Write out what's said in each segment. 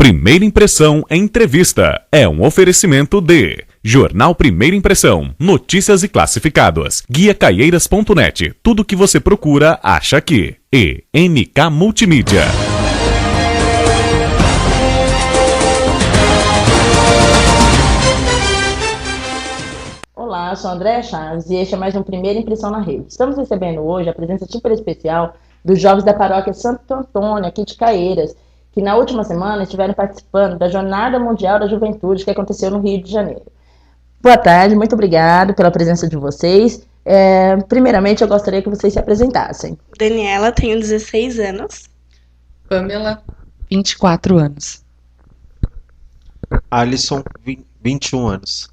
Primeira Impressão Entrevista é um oferecimento de Jornal Primeira Impressão, notícias e classificados, guiacaieiras.net, tudo que você procura, acha aqui. E MK Multimídia. Olá, eu sou Andréa Chaves e este é mais um Primeira Impressão na Rede. Estamos recebendo hoje a presença super especial dos jovens da paróquia Santo Antônio, aqui de Caieiras, que na última semana estiveram participando da Jornada Mundial da Juventude que aconteceu no Rio de Janeiro. Boa tarde, muito obrigado pela presença de vocês. Primeiramente, eu gostaria que vocês se apresentassem. Daniela, tenho 16 anos. Pamela, 24 anos. Alisson, 21 anos.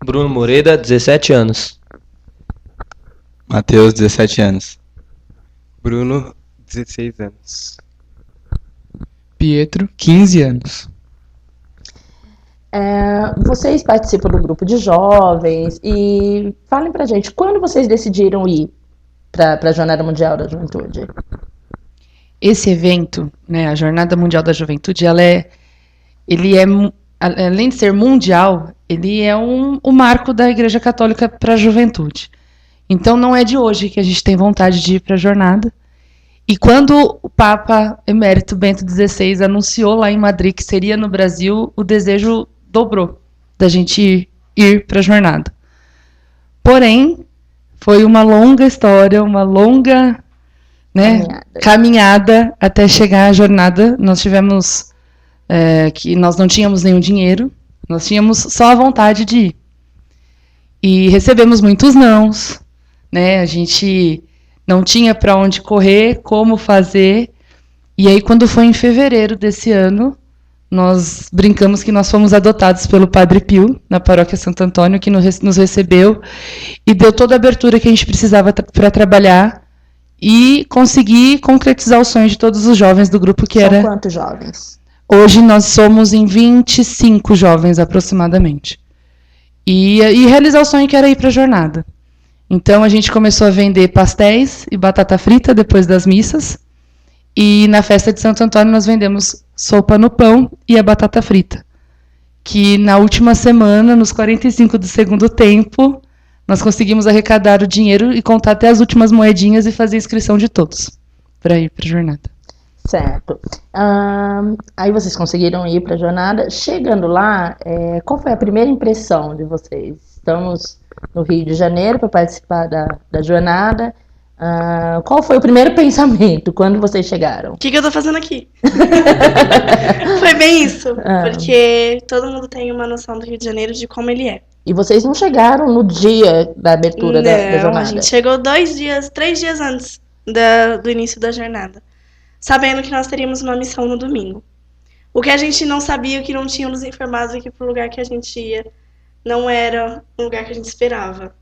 Bruno Moreira, 17 anos. Matheus, 17 anos. Bruno, 16 anos. Pietro, 15 anos. Vocês participam do grupo de jovens e falem pra gente, quando vocês decidiram ir para a Jornada Mundial da Juventude? Esse evento, né, a Jornada Mundial da Juventude, além de ser mundial, ele é o marco da Igreja Católica para a juventude. Então não é de hoje que a gente tem vontade de ir para a jornada. E quando o Papa Emérito Bento XVI anunciou lá em Madrid que seria no Brasil, o desejo dobrou da gente ir para a jornada. Porém, foi uma longa história, uma longa caminhada até chegar à jornada. Nós tivemos que nós não tínhamos nenhum dinheiro, nós tínhamos só a vontade de ir. E recebemos muitos nãos, né? A gente não tinha para onde correr, como fazer. E aí, quando foi em fevereiro desse ano, nós brincamos que nós fomos adotados pelo Padre Pio, na paróquia Santo Antônio, que nos recebeu e deu toda a abertura que a gente precisava para trabalhar e conseguir concretizar o sonho de todos os jovens do grupo que São quantos jovens? Hoje nós somos em 25 jovens aproximadamente. E realizar o sonho que era ir para a jornada. Então a gente começou a vender pastéis e batata frita depois das missas. E na festa de Santo Antônio nós vendemos sopa no pão e a batata frita. Que na última semana, nos 45 do segundo tempo, nós conseguimos arrecadar o dinheiro e contar até as últimas moedinhas e fazer a inscrição de todos para ir para a jornada. Certo. Aí vocês conseguiram ir para a jornada. Chegando lá, qual foi a primeira impressão de vocês? Estamos no Rio de Janeiro para participar da jornada. Qual foi o primeiro pensamento quando vocês chegaram? O que eu tô fazendo aqui? Foi bem isso. Porque todo mundo tem uma noção do Rio de Janeiro de como ele é. E vocês não chegaram no dia da abertura da jornada? A gente chegou 3 dias antes do início da jornada, sabendo que nós teríamos uma missão no domingo. O que a gente não sabia, o que não tinham nos informado é que pro lugar que a gente ia não era um lugar que a gente esperava,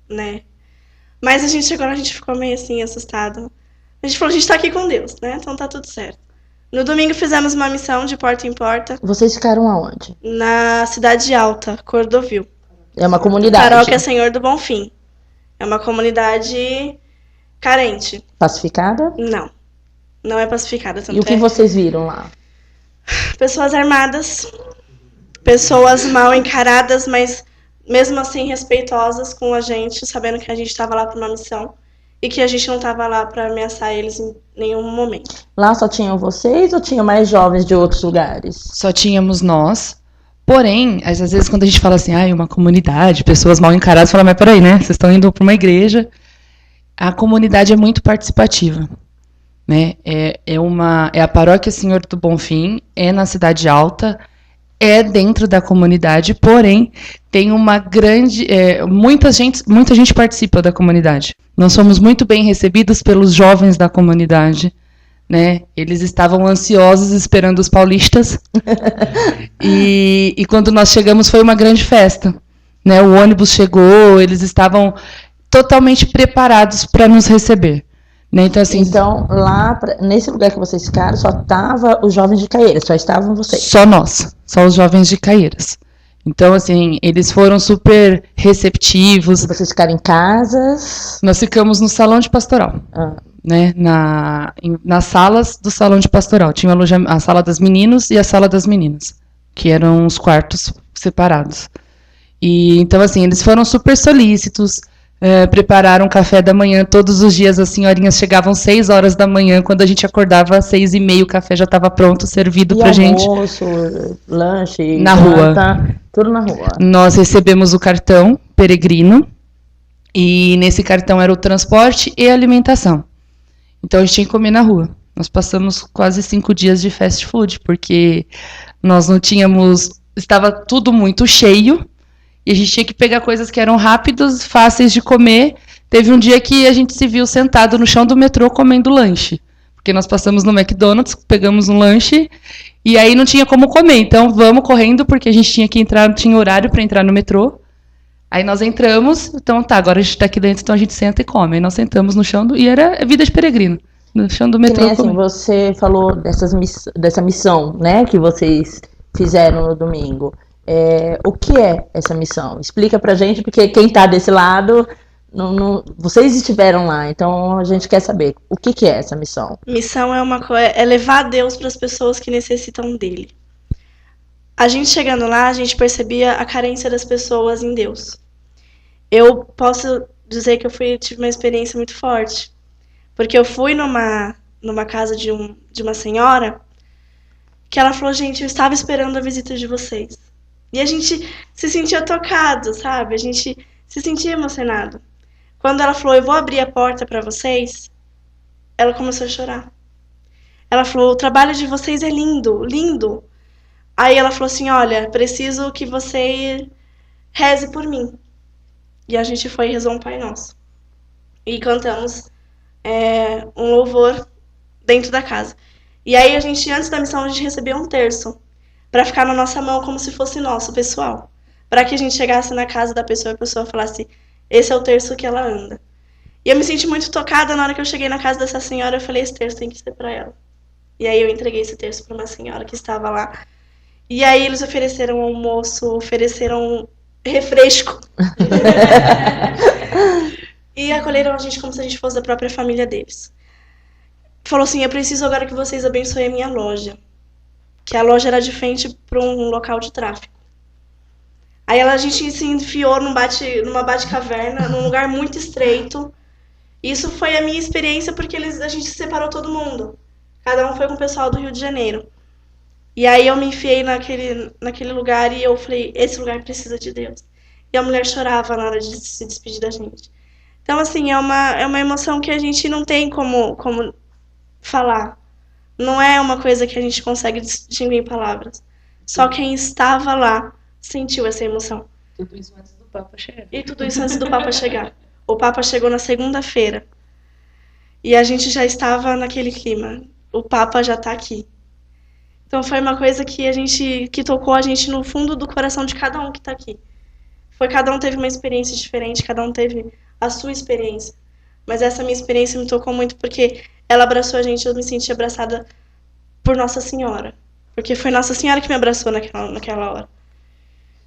né? Mas a gente chegou lá, a gente ficou meio assim, assustado. A gente falou, a gente tá aqui com Deus, né? Então tá tudo certo. No domingo fizemos uma missão de porta em porta. Vocês ficaram aonde? Na Cidade Alta, Cordovil. É uma comunidade. Paróquia Senhor do Bonfim. É uma comunidade carente. Pacificada? Não é pacificada. E o que vocês viram lá? Pessoas armadas, pessoas mal encaradas, mas mesmo assim respeitosas com a gente, sabendo que a gente estava lá para uma missão e que a gente não estava lá para ameaçar eles em nenhum momento. Lá só tinham vocês ou tinham mais jovens de outros lugares? Só tínhamos nós. Porém, às vezes quando a gente fala assim, uma comunidade, pessoas mal encaradas, fala, mas peraí, né? Vocês estão indo para uma igreja. A comunidade é muito participativa. Né? É a Paróquia Senhor do Bonfim, é na Cidade Alta, é dentro da comunidade, porém tem uma grande... muita gente participa da comunidade. Nós somos muito bem recebidos pelos jovens da comunidade. Né? Eles estavam ansiosos esperando os paulistas. e quando nós chegamos foi uma grande festa. Né? O ônibus chegou, eles estavam totalmente preparados para nos receber. Né? Então, assim, lá, nesse lugar que vocês ficaram, só estavam os jovens de Caieiras, só estavam vocês? Só nós, só os jovens de Caieiras. Então, assim, eles foram super receptivos. Vocês ficaram em casas? Nós ficamos no salão de pastoral. né, nas salas do salão de pastoral. Tinha a sala dos meninos e a sala das meninas, que eram os quartos separados. E então, assim, eles foram super solícitos, prepararam café da manhã todos os dias. As senhorinhas chegavam 6 horas da manhã, quando a gente acordava às 6h30, o café já estava pronto, servido pra gente. Almoço, lanche, Na rua. Tudo na rua. Nós recebemos o cartão peregrino, e nesse cartão era o transporte e a alimentação. Então a gente tinha que comer na rua. Nós passamos quase 5 dias de fast food, porque nós não tínhamos... Estava tudo muito cheio, e a gente tinha que pegar coisas que eram rápidas, fáceis de comer. Teve um dia que a gente se viu sentado no chão do metrô comendo lanche. Porque nós passamos no McDonald's, pegamos um lanche, e aí não tinha como comer. Então vamos correndo, porque a gente tinha que entrar, tinha horário para entrar no metrô. Aí nós entramos, então tá, agora a gente tá aqui dentro, então a gente senta e come. Aí nós sentamos no chão, e era vida de peregrino, no chão do metrô. Que nem, assim, você falou dessa missão, né, que vocês fizeram no domingo. O que é essa missão? Explica pra gente, porque quem tá desse lado, vocês estiveram lá, então a gente quer saber o que é essa missão. Missão é levar Deus para as pessoas que necessitam dele. A gente chegando lá, a gente percebia a carência das pessoas em Deus. Eu posso dizer que tive uma experiência muito forte, porque eu fui numa casa de uma senhora, que ela falou: gente, eu estava esperando a visita de vocês. E a gente se sentia tocado, sabe? A gente se sentia emocionado. Quando ela falou: eu vou abrir a porta para vocês, ela começou a chorar. Ela falou: o trabalho de vocês é lindo, lindo. Aí ela falou assim: olha, preciso que você reze por mim. E a gente foi e rezou um Pai Nosso. E cantamos um louvor dentro da casa. E aí antes da missão, a gente recebeu um terço para ficar na nossa mão como se fosse nosso, pessoal. Para que a gente chegasse na casa da pessoa e a pessoa falasse: esse é o terço que ela anda. E eu me senti muito tocada na hora que eu cheguei na casa dessa senhora. Eu falei: esse terço tem que ser para ela. E aí eu entreguei esse terço para uma senhora que estava lá. E aí eles ofereceram almoço, ofereceram refresco. E acolheram a gente como se a gente fosse da própria família deles. Falou assim: eu preciso agora que vocês abençoem a minha loja. Que a loja era de frente para um local de tráfico. Aí a gente se enfiou numa bate-caverna, num lugar muito estreito. Isso foi a minha experiência, porque a gente separou todo mundo. Cada um foi com o pessoal do Rio de Janeiro. E aí eu me enfiei naquele lugar e eu falei: esse lugar precisa de Deus. E a mulher chorava na hora de se despedir da gente. Então, assim, é uma emoção que a gente não tem como falar. Não é uma coisa que a gente consegue distinguir em palavras. Só quem estava lá sentiu essa emoção. Tudo isso antes do Papa chegar. E tudo isso antes do Papa chegar. O Papa chegou na segunda-feira. E a gente já estava naquele clima. O Papa já está aqui. Então foi uma coisa que tocou a gente no fundo do coração de cada um que está aqui. Cada um teve uma experiência diferente, cada um teve a sua experiência. Mas essa minha experiência me tocou muito porque ela abraçou a gente, eu me senti abraçada por Nossa Senhora. Porque foi Nossa Senhora que me abraçou naquela hora.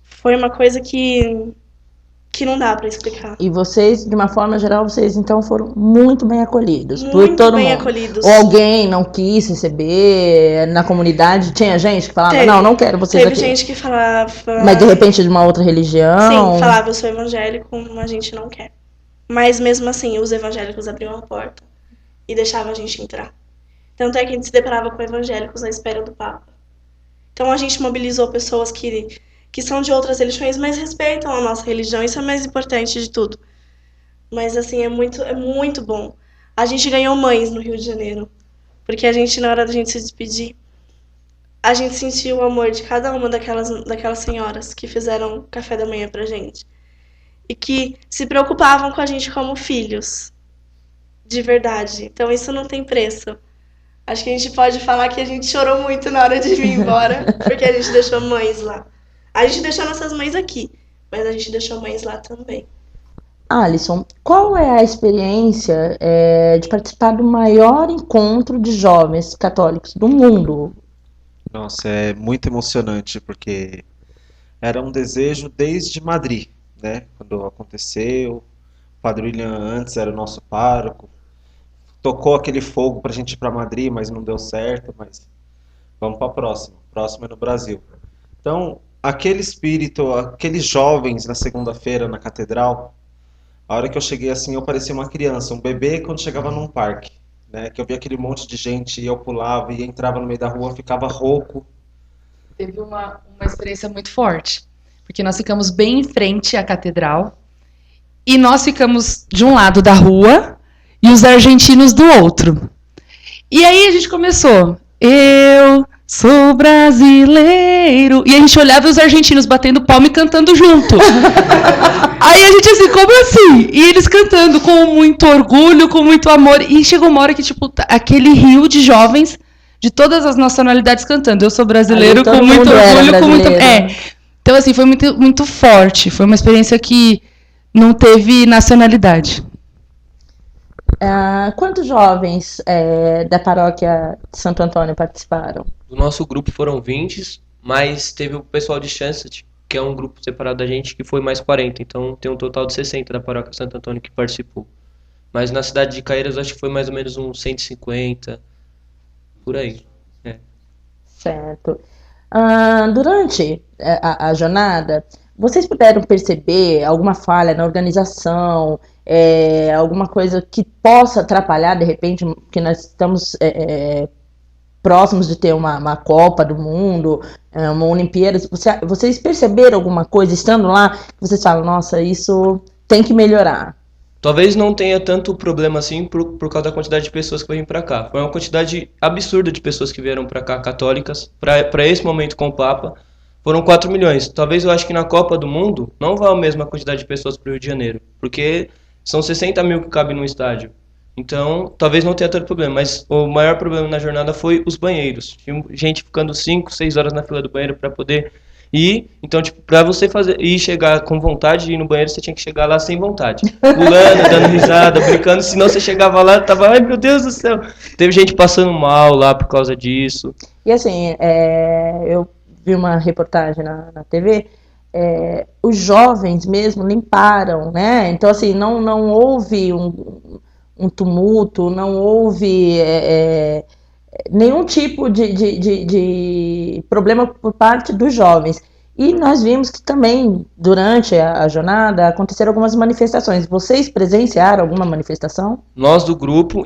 Foi uma coisa que não dá para explicar. E vocês, de uma forma geral, vocês então foram muito bem acolhidos por Muito todo bem mundo. acolhidos. Ou alguém não quis receber na comunidade? Tinha gente que falava: não quero vocês Teve aqui. gente que falava... Mas de repente de uma outra religião? Sim, falava: eu sou evangélico, a gente não quer. Mas mesmo assim, os evangélicos abriam a porta e deixavam a gente entrar. Tanto é que a gente se deparava com evangélicos na espera do Papa. Então a gente mobilizou pessoas que são de outras religiões, mas respeitam a nossa religião. Isso é o mais importante de tudo. Mas assim, é muito bom. A gente ganhou mães no Rio de Janeiro. Porque a gente, na hora da gente se despedir, a gente sentiu o amor de cada uma daquelas senhoras que fizeram café da manhã pra gente. E que se preocupavam com a gente como filhos. De verdade. Então isso não tem preço. Acho que a gente pode falar que a gente chorou muito na hora de vir embora, porque a gente deixou mães lá. A gente deixou nossas mães aqui, mas a gente deixou mães lá também. Alisson, qual é a experiência de participar do maior encontro de jovens católicos do mundo? Nossa, é muito emocionante, porque era um desejo desde Madrid, né? Quando aconteceu, o Padre William antes era o nosso pároco, tocou aquele fogo pra gente ir pra Madrid, mas não deu certo, mas vamos pra próxima. Próxima é no Brasil. Então, aquele espírito, aqueles jovens na segunda-feira na catedral, a hora que eu cheguei assim, eu parecia uma criança, um bebê quando chegava num parque, né? Que eu via aquele monte de gente e eu pulava e entrava no meio da rua, ficava rouco. Teve uma experiência muito forte, porque nós ficamos bem em frente à catedral e nós ficamos de um lado da rua e os argentinos do outro. E aí a gente começou, eu sou brasileiro, e a gente olhava os argentinos batendo palma e cantando junto. Aí a gente assim, como assim? E eles cantando com muito orgulho, com muito amor, e chegou uma hora que tipo, aquele rio de jovens de todas as nacionalidades cantando. Eu sou brasileiro com muito orgulho, com muito... Então, assim, foi muito, muito forte. Foi uma experiência que não teve nacionalidade. Quantos jovens da paróquia de Santo Antônio participaram? Do nosso grupo foram 20, mas teve o pessoal de Chancet, que é um grupo separado da gente, que foi mais 40. Então, tem um total de 60 da paróquia Santo Antônio que participou. Mas na cidade de Caieiras, acho que foi mais ou menos uns 150... por aí. Certo. Durante a jornada, vocês puderam perceber alguma falha na organização, alguma coisa que possa atrapalhar, de repente, porque nós estamos próximos de ter uma Copa do Mundo, uma Olimpíada. Vocês perceberam alguma coisa estando lá que vocês falam, nossa, isso tem que melhorar? Talvez não tenha tanto problema assim por causa da quantidade de pessoas que vêm para cá. Foi uma quantidade absurda de pessoas que vieram para cá, católicas, para esse momento com o Papa. Foram 4 milhões. Talvez eu acho que na Copa do Mundo não vá a mesma quantidade de pessoas para o Rio de Janeiro, porque são 60 mil que cabem num estádio. Então, talvez não tenha tanto problema, mas o maior problema na jornada foi os banheiros. Tinha gente ficando 5, 6 horas na fila do banheiro para poder ir. Então, tipo, pra você chegar com vontade de ir no banheiro, você tinha que chegar lá sem vontade. Pulando, dando risada, brincando, senão você chegava lá e tava, ai meu Deus do céu. Teve gente passando mal lá por causa disso. E assim, eu vi uma reportagem na TV, os jovens mesmo limparam, né? Então, assim, não houve um tumulto, não houve nenhum tipo de problema por parte dos jovens. E nós vimos que também, durante a jornada, aconteceram algumas manifestações. Vocês presenciaram alguma manifestação? Nós do grupo,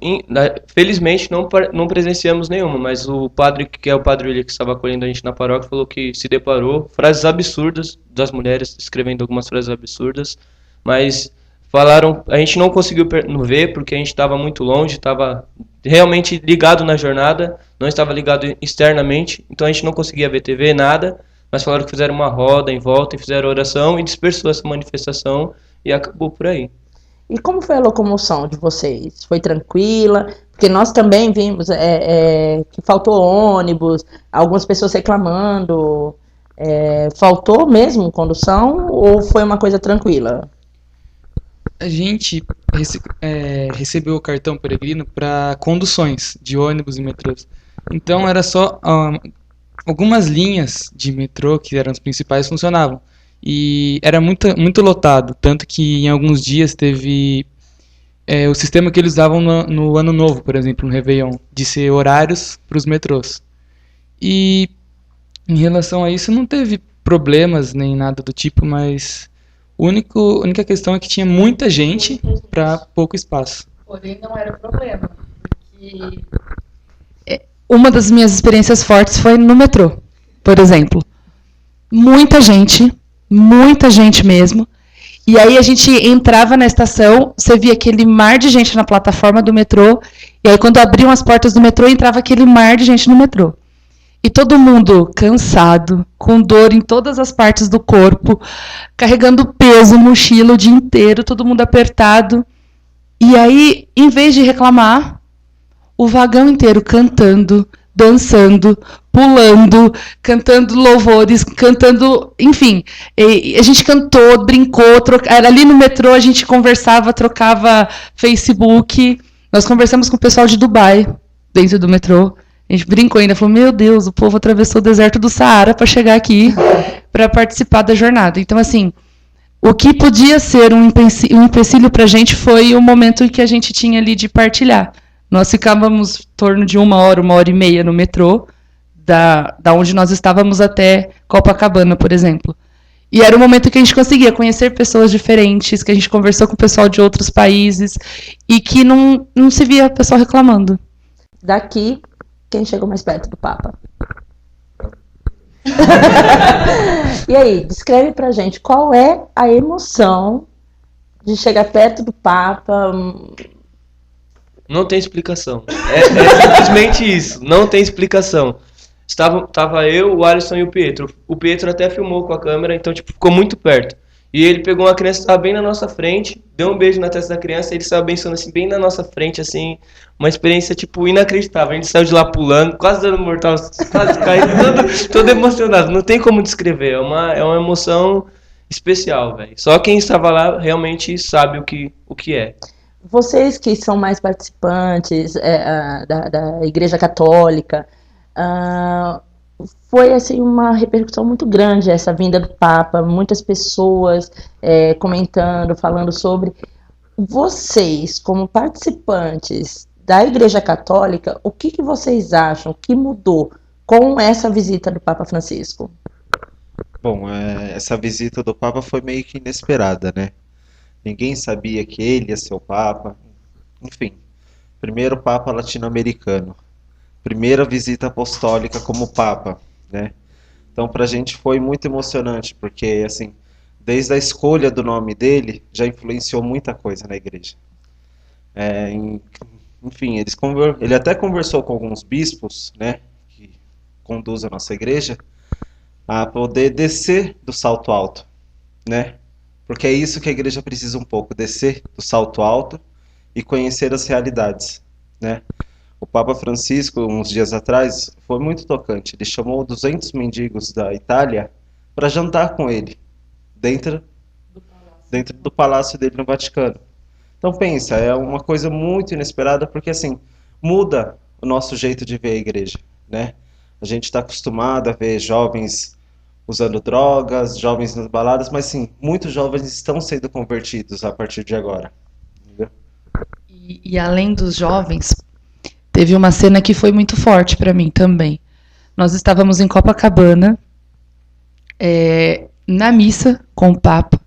felizmente, não presenciamos nenhuma, mas o padre, que é o padre William, que estava acolhendo a gente na paróquia, falou que se deparou, frases absurdas das mulheres, escrevendo algumas frases absurdas, mas falaram, a gente não conseguiu ver, porque a gente estava muito longe, estava realmente ligado na jornada, não estava ligado externamente, então a gente não conseguia ver TV, nada, mas falaram que fizeram uma roda em volta e fizeram oração e dispersou essa manifestação e acabou por aí. E como foi a locomoção de vocês? Foi tranquila? Porque nós também vimos que faltou ônibus, algumas pessoas reclamando. Faltou mesmo condução ou foi uma coisa tranquila? A gente recebeu o cartão peregrino para conduções de ônibus e metrôs. Então era só algumas linhas de metrô, que eram as principais, funcionavam. E era muito lotado, tanto que em alguns dias teve o sistema que eles usavam no Ano Novo, por exemplo, no Réveillon, de ser horários para os metrôs. E em relação a isso não teve problemas nem nada do tipo, mas a única questão é que tinha muita gente para pouco espaço. Porém, não era o problema, porque uma das minhas experiências fortes foi no metrô, por exemplo. Muita gente mesmo. E aí a gente entrava na estação, você via aquele mar de gente na plataforma do metrô, e aí quando abriam as portas do metrô, entrava aquele mar de gente no metrô. E todo mundo cansado, com dor em todas as partes do corpo, carregando peso, mochila o dia inteiro, todo mundo apertado. E aí, em vez de reclamar, o vagão inteiro cantando, dançando, pulando, cantando louvores, cantando, enfim. A gente cantou, brincou, era ali no metrô, a gente conversava, trocava Facebook. Nós conversamos com o pessoal de Dubai, dentro do metrô. A gente brincou ainda, falou, meu Deus, o povo atravessou o deserto do Saara para chegar aqui, para participar da jornada. Então, assim, o que podia ser um empecilho para a gente foi o momento que a gente tinha ali de partilhar, Nós ficávamos em torno de 1 hora e meia no metrô, da onde nós estávamos até Copacabana, por exemplo. E era um momento que a gente conseguia conhecer pessoas diferentes, que a gente conversou com o pessoal de outros países, e que não se via o pessoal reclamando. Daqui, quem chegou mais perto do Papa? E aí, descreve pra gente qual é a emoção de chegar perto do Papa. Não tem explicação. É simplesmente isso. Não tem explicação. Tava eu, o Alisson e o Pietro. O Pietro até filmou com a câmera, então tipo, ficou muito perto. E ele pegou uma criança que estava bem na nossa frente, deu um beijo na testa da criança, e ele saiu abençoando assim, bem na nossa frente, assim, uma experiência tipo inacreditável. A gente saiu de lá pulando, quase dando mortal, quase caindo, todo emocionado. Não tem como descrever, é uma emoção especial, velho. Só quem estava lá realmente sabe o que é. Vocês que são mais participantes da Igreja Católica, foi assim uma repercussão muito grande essa vinda do Papa, muitas pessoas comentando, falando sobre. Vocês, como participantes da Igreja Católica, o que vocês acham que mudou com essa visita do Papa Francisco? Bom, essa visita do Papa foi meio que inesperada, né? Ninguém sabia que ele ia ser o Papa. Enfim, primeiro Papa latino-americano. Primeira visita apostólica como Papa, né? Então, pra gente foi muito emocionante, porque, assim, desde a escolha do nome dele, já influenciou muita coisa na igreja. Enfim, ele até conversou com alguns bispos, né, que conduzem a nossa igreja, a poder descer do salto alto, né? Porque é isso que a igreja precisa um pouco, descer do salto alto e conhecer as realidades, né? O Papa Francisco, uns dias atrás, foi muito tocante. Ele chamou 200 mendigos da Itália para jantar com ele, dentro do palácio dele no Vaticano. Então pensa, é uma coisa muito inesperada, porque assim, muda o nosso jeito de ver a igreja, né? A gente está acostumado a ver jovens usando drogas, jovens nas baladas, mas sim, muitos jovens estão sendo convertidos a partir de agora. Entendeu? E além dos jovens, teve uma cena que foi muito forte para mim também. Nós estávamos em Copacabana, na missa com o Papa,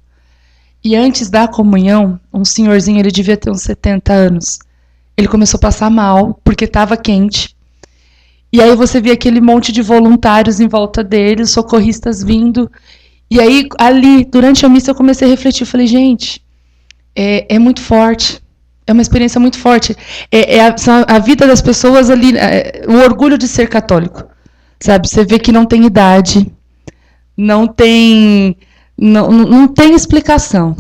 e antes da comunhão, um senhorzinho, ele devia ter uns 70 anos, ele começou a passar mal, porque estava quente. E aí você via aquele monte de voluntários em volta dele, socorristas vindo. E aí, ali, durante a missa, eu comecei a refletir. Eu falei, gente, é muito forte. É uma experiência muito forte. A vida das pessoas ali, o orgulho de ser católico. Sabe? Você vê que não tem idade, não tem explicação.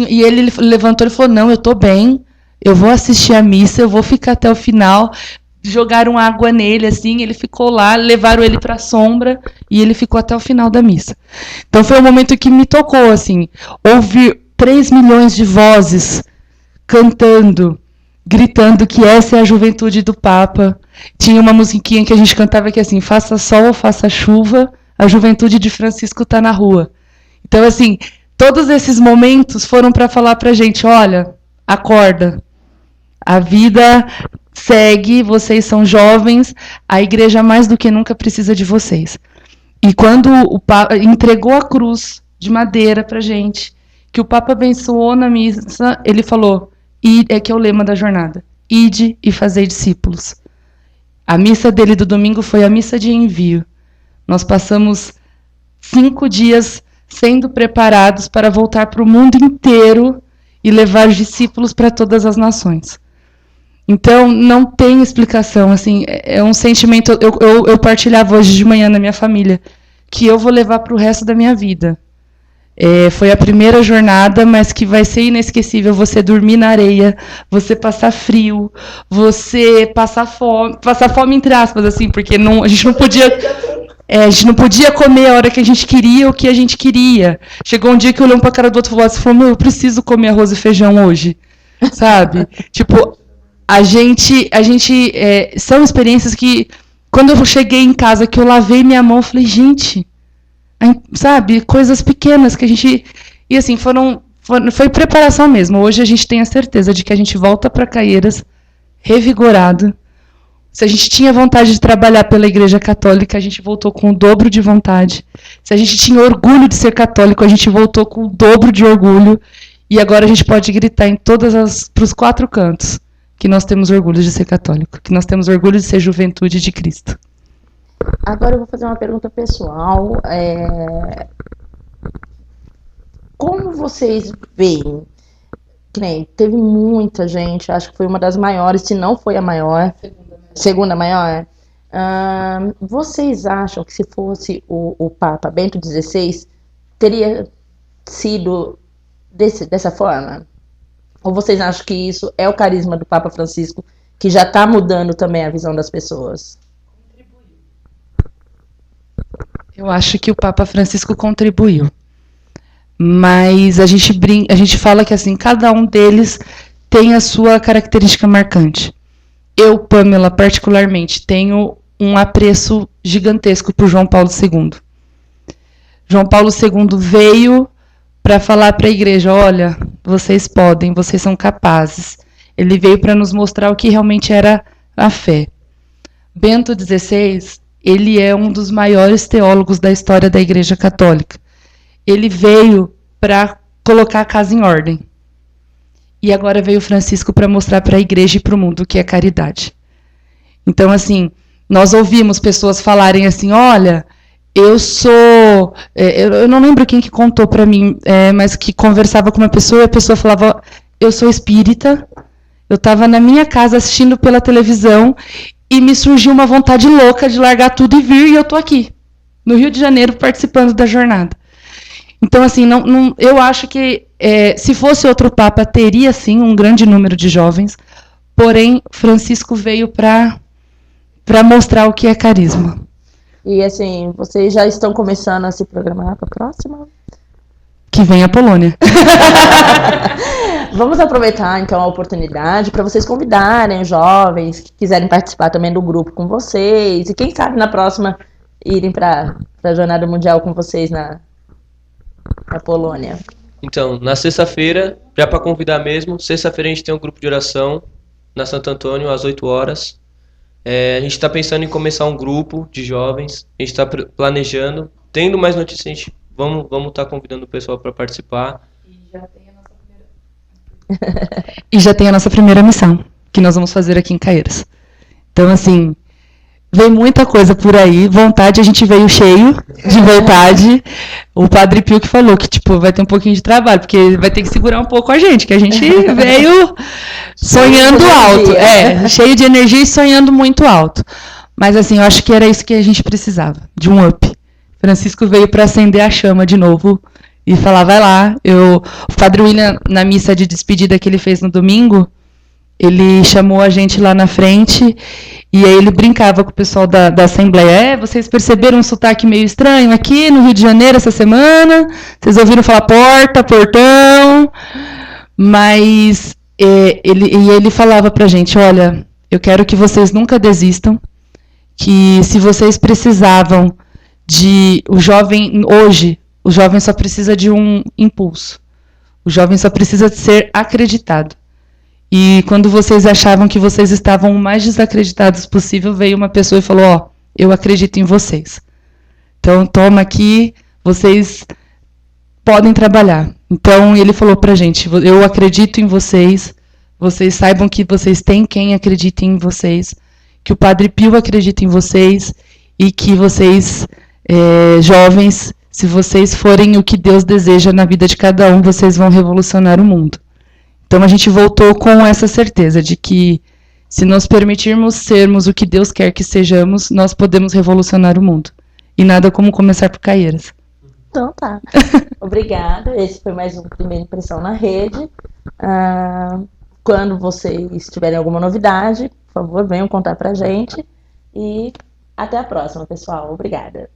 E ele levantou e falou, não, eu estou bem, eu vou assistir a missa, eu vou ficar até o final. Jogaram água nele, assim, ele ficou lá, levaram ele para a sombra e ele ficou até o final da missa. Então foi um momento que me tocou, assim, ouvir 3 milhões de vozes cantando, gritando que essa é a juventude do Papa. Tinha uma musiquinha que a gente cantava que assim, faça sol ou faça chuva, a juventude de Francisco está na rua. Então, assim, todos esses momentos foram para falar pra gente, olha, acorda, a vida segue, vocês são jovens, a igreja mais do que nunca precisa de vocês. E quando o Papa entregou a cruz de madeira pra gente, que o Papa abençoou na missa, ele falou, que é o lema da jornada, ide e fazei discípulos. A missa dele do domingo foi a missa de envio. Nós passamos 5 dias sendo preparados para voltar para o mundo inteiro e levar discípulos para todas as nações. Então, não tem explicação, assim, é um sentimento, eu partilhava hoje de manhã na minha família, que eu vou levar para o resto da minha vida. Foi a primeira jornada, mas que vai ser inesquecível, você dormir na areia, você passar frio, você passar fome entre aspas, assim, porque a gente não podia comer a hora que a gente queria o que a gente queria. Chegou um dia que eu olhei para a cara do outro e falou, eu preciso comer arroz e feijão hoje, sabe? Tipo, são experiências que, quando eu cheguei em casa, que eu lavei minha mão, eu falei, gente, sabe, coisas pequenas que a gente... E assim, foi preparação mesmo. Hoje a gente tem a certeza de que a gente volta para Caieiras revigorado. Se a gente tinha vontade de trabalhar pela Igreja Católica, a gente voltou com o dobro de vontade. Se a gente tinha orgulho de ser católico, a gente voltou com o dobro de orgulho. E agora a gente pode gritar para os 4 cantos que nós temos orgulho de ser católico, que nós temos orgulho de ser juventude de Cristo. Agora eu vou fazer uma pergunta pessoal. Como vocês veem? Que nem, teve muita gente, acho que foi uma das maiores, se não foi a maior. Segunda maior. Vocês acham que se fosse o Papa Bento XVI, teria sido dessa forma? Ou vocês acham que isso é o carisma do Papa Francisco, que já está mudando também a visão das pessoas? Eu acho que o Papa Francisco contribuiu. Mas a gente fala que assim, cada um deles tem a sua característica marcante. Eu, Pamela, particularmente, tenho um apreço gigantesco por João Paulo II. João Paulo II veio para falar para a igreja, olha, vocês podem, vocês são capazes. Ele veio para nos mostrar o que realmente era a fé. Bento XVI, ele é um dos maiores teólogos da história da Igreja Católica. Ele veio para colocar a casa em ordem. E agora veio Francisco para mostrar para a igreja e para o mundo o que é caridade. Então, assim, nós ouvimos pessoas falarem assim, olha, eu sou... eu não lembro quem que contou para mim, mas que conversava com uma pessoa e a pessoa falava, eu sou espírita, eu estava na minha casa assistindo pela televisão e me surgiu uma vontade louca de largar tudo e vir, e eu estou aqui, no Rio de Janeiro, participando da jornada. Então, assim, eu acho que se fosse outro Papa, teria, sim, um grande número de jovens, porém, Francisco veio para mostrar o que é carisma. E, assim, vocês já estão começando a se programar para a próxima? Que vem a Polônia. Vamos aproveitar, então, a oportunidade para vocês convidarem os jovens que quiserem participar também do grupo com vocês, e quem sabe na próxima irem para a Jornada Mundial com vocês na Polônia. Então, na sexta-feira, já para convidar mesmo, sexta-feira a gente tem um grupo de oração na Santo Antônio, às 8 horas. A gente está pensando em começar um grupo de jovens, a gente está planejando. Tendo mais notícias, a gente vamos estar convidando o pessoal para participar. E já tem a nossa primeira missão, que nós vamos fazer aqui em Caieiras. Então, assim, vem muita coisa por aí, vontade, a gente veio cheio de vontade. O Padre Pio que falou que, tipo, vai ter um pouquinho de trabalho, porque vai ter que segurar um pouco a gente, que a gente veio sonhando alto. Cheio de energia e sonhando muito alto. Mas, assim, eu acho que era isso que a gente precisava, de um up. Francisco veio para acender a chama de novo e falar, vai lá. O Padre William, na missa de despedida que ele fez no domingo, ele chamou a gente lá na frente e aí ele brincava com o pessoal da Assembleia. Vocês perceberam um sotaque meio estranho aqui no Rio de Janeiro essa semana? Vocês ouviram falar porta, portão? Mas ele falava pra gente, olha, eu quero que vocês nunca desistam, que se vocês precisavam o jovem só precisa de um impulso. O jovem só precisa de ser acreditado. E quando vocês achavam que vocês estavam o mais desacreditados possível, veio uma pessoa e falou, eu acredito em vocês. Então, toma aqui, vocês podem trabalhar. Então, ele falou pra gente, eu acredito em vocês, vocês saibam que vocês têm quem acredite em vocês, que o Padre Pio acredita em vocês, e que vocês, jovens, se vocês forem o que Deus deseja na vida de cada um, vocês vão revolucionar o mundo. Então a gente voltou com essa certeza de que se nós permitirmos sermos o que Deus quer que sejamos, nós podemos revolucionar o mundo. E nada como começar por Caieiras. Então tá. Obrigada. Esse foi mais um Primeira Impressão na Rede. Quando vocês tiverem alguma novidade, por favor, venham contar pra gente. E até a próxima, pessoal. Obrigada.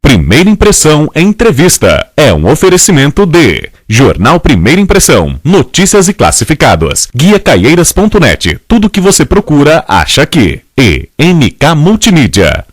Primeira Impressão Entrevista é um oferecimento de Jornal Primeira Impressão, notícias e classificados, guiacaieiras.net, tudo que você procura acha aqui, e MK Multimídia.